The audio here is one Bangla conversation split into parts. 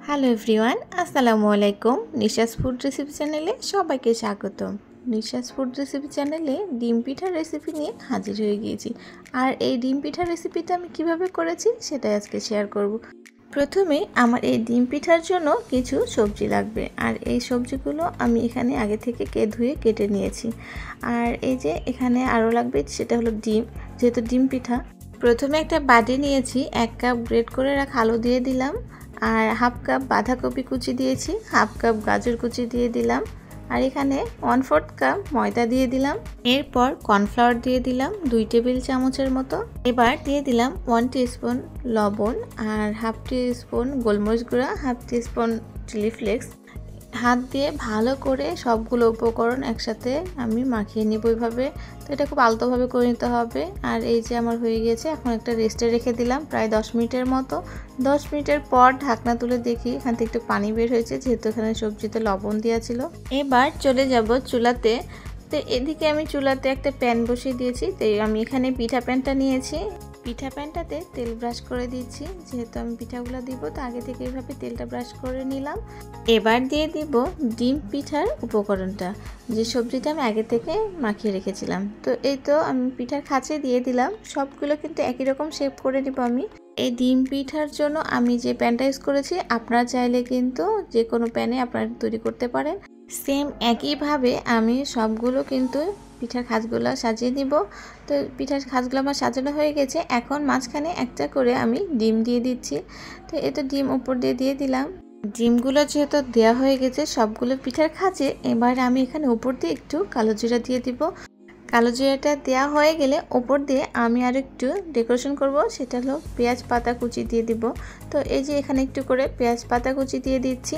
হ্যালো এভরিওয়ান, আসসালামু আলাইকুম। নিশাস ফুড রেসিপি চ্যানেলে সবাইকে স্বাগতম। নিশাস ফুড রেসিপি চ্যানেলে ডিম পিঠার রেসিপি নিয়ে হাজির হয়ে গিয়েছি। আর এই ডিম পিঠার রেসিপিটা আমি কিভাবে করেছি সেটাই আজকে শেয়ার করব। প্রথমে আমার এই ডিম পিঠার জন্য কিছু সবজি লাগবে, আর এই সবজিগুলো আমি এখানে আগে থেকে ধুয়ে কেটে নিয়েছি। আর এই যে এখানে আরও লাগবে, সেটা হলো ডিম, যেহেতু ডিম পিঠা। প্রথমে একটা বাটি নিয়েছি, 1 কাপ গ্রেট করে রাখা আলু দিয়ে দিলাম, আর হাফ কাপ বাঁধাকপি কুচি দিয়েছি, হাফ কাপ গাজর কুচি দিয়ে দিলাম, আর এখানে 1/4 কাপ ময়দা দিয়ে দিলাম। এরপর কর্নফ্লাওয়ার দিয়ে দিলাম 2 টেবিল চামচের মতো। এবার দিয়ে দিলাম 1 টিস্পুন লবণ, আর হাফ টিস্পুন গোলমরিচ গুঁড়া, হাফ টিস্পুন চিলি ফ্লেক্স। হাত দিয়ে ভালো করে সবগুলো উপকরণ একসাথে আমি মাখিয়ে নিব এইভাবে। তো এটা খুব আলতোভাবে করে নিতে হবে। আর এই যে আমার হয়ে গেছে, এখন একটা রেস্টে রেখে দিলাম প্রায় 10 মিনিটের মতো। 10 মিনিটের পর ঢাকনা তুলে দেখি এখান থেকে একটু পানি বের হয়েছে, যেহেতু এখানে সবজিতে লবণ দেওয়া ছিল। এবার চলে যাব চুলাতে। তো এদিকে আমি চুলাতে একটা প্যান বসিয়ে দিয়েছি। তো আমি এখানে পিঠা প্যানটা নিয়েছি। পিঠা প্যানটাতে তেল ব্রাশ করে দিচ্ছি, যেহেতু আমি পিঠাগুলো দিব, তো আগে থেকে এইভাবে তেলটা ব্রাশ করে নিলাম। এবার দিয়ে দিব ডিম পিঠার উপকরণটা, যে সবজিটা আমি আগে থেকে মাখিয়ে রেখেছিলাম। তো এই তো আমি পিঠার খাঁচে দিয়ে দিলাম। সবগুলো কিন্তু একই রকম শেপ করে নিব আমি। এই ডিম পিঠার জন্য আমি যে প্যানটা ইউজ করেছি, আপনারা চাইলে কিন্তু যে কোনো প্যানে আপনারা তৈরি করতে পারেন। সেম একইভাবে আমি সবগুলো কিন্তু পিঠার খাঁজগুলো সাজিয়ে নিব। তো পিঠার খাঁজগুলো আমার সাজানো হয়ে গেছে। এখন মাঝখানে একটা করে আমি ডিম দিয়ে দিচ্ছি। তো এই তো ডিম উপর দিয়ে দিলাম। ডিমগুলো যেহেতু দেওয়া হয়ে গেছে সবগুলো পিঠার খাঁজে, এবার আমি এখানে উপর দিয়ে একটু কালো জিরা দিয়ে দিব। কালো জিরাটা দেওয়া হয়ে গেলে ওপর দিয়ে আমি আর একটু ডেকোরেশন করব, সেটা হলো পেঁয়াজ পাতা কুচি দিয়ে দিব। তো এই যে এখানে একটু করে পেঁয়াজ পাতা কুচি দিয়ে দিচ্ছি।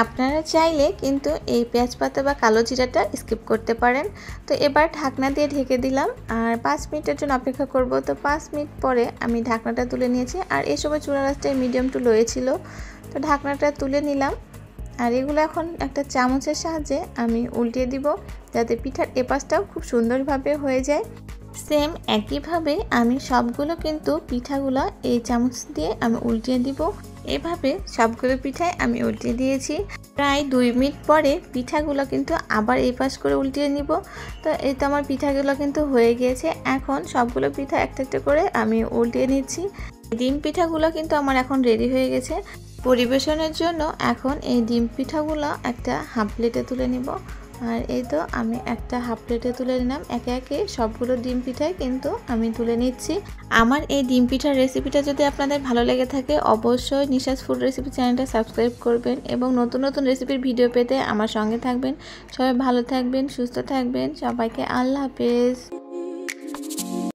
আপনারা চাইলে কিন্তু এই পেঁয়াজ পাতা বা কালো জিরাটা স্কিপ করতে পারেন। তো এবার ঢাকনা দিয়ে ঢেকে দিলাম, আর 5 মিনিটের জন্য অপেক্ষা করব। তো 5 মিনিট পরে আমি ঢাকনাটা তুলে নিয়েছি, আর এই সময় চুলা রাসটা মিডিয়াম টু লোয়ে ছিল। তো ঢাকনাটা তুলে নিলাম, আর এগুলো এখন একটা চামচের সাহায্যে আমি উল্টিয়ে দিব, যাতে পিঠার এপাশটাও খুব সুন্দরভাবে হয়ে যায়। সেম একইভাবে আমি সবগুলো কিন্তু পিঠাগুলো এই চামচ দিয়ে আমি উল্টিয়ে দিব। এভাবে সবগুলো পিঠায় আমি উল্টিয়ে দিয়েছি। প্রায় 2 মিনিট পরে পিঠাগুলো কিন্তু আবার এই পাশ করে উল্টিয়ে নিব। তো এই তো আমার পিঠাগুলো কিন্তু হয়ে গিয়েছে। এখন সবগুলো পিঠা একটা একটা করে আমি উল্টিয়ে নিচ্ছি। ডিম পিঠাগুলো কিন্তু আমার এখন রেডি হয়ে গেছে। পরিবেশনের জন্য এখন এই ডিম পিঠাগুলো একটা হাফ প্লেটে তুলে নিব। আর এই তো আমি একটা হাফ প্লেটে তুলে নিলাম। একে একে সবগুলো ডিম পিঠাই কিন্তু আমি তুলে নিচ্ছি। আমার এই ডিম পিঠার রেসিপিটা যদি আপনাদের ভালো লেগে থাকে, অবশ্যই নিশাস ফুড রেসিপি চ্যানেলটা সাবস্ক্রাইব করবেন এবং নতুন নতুন রেসিপির ভিডিও পেতে আমার সঙ্গে থাকবেন। সবাই ভালো থাকবেন, সুস্থ থাকবেন। সবাইকে আল্লাহ হাফেজ।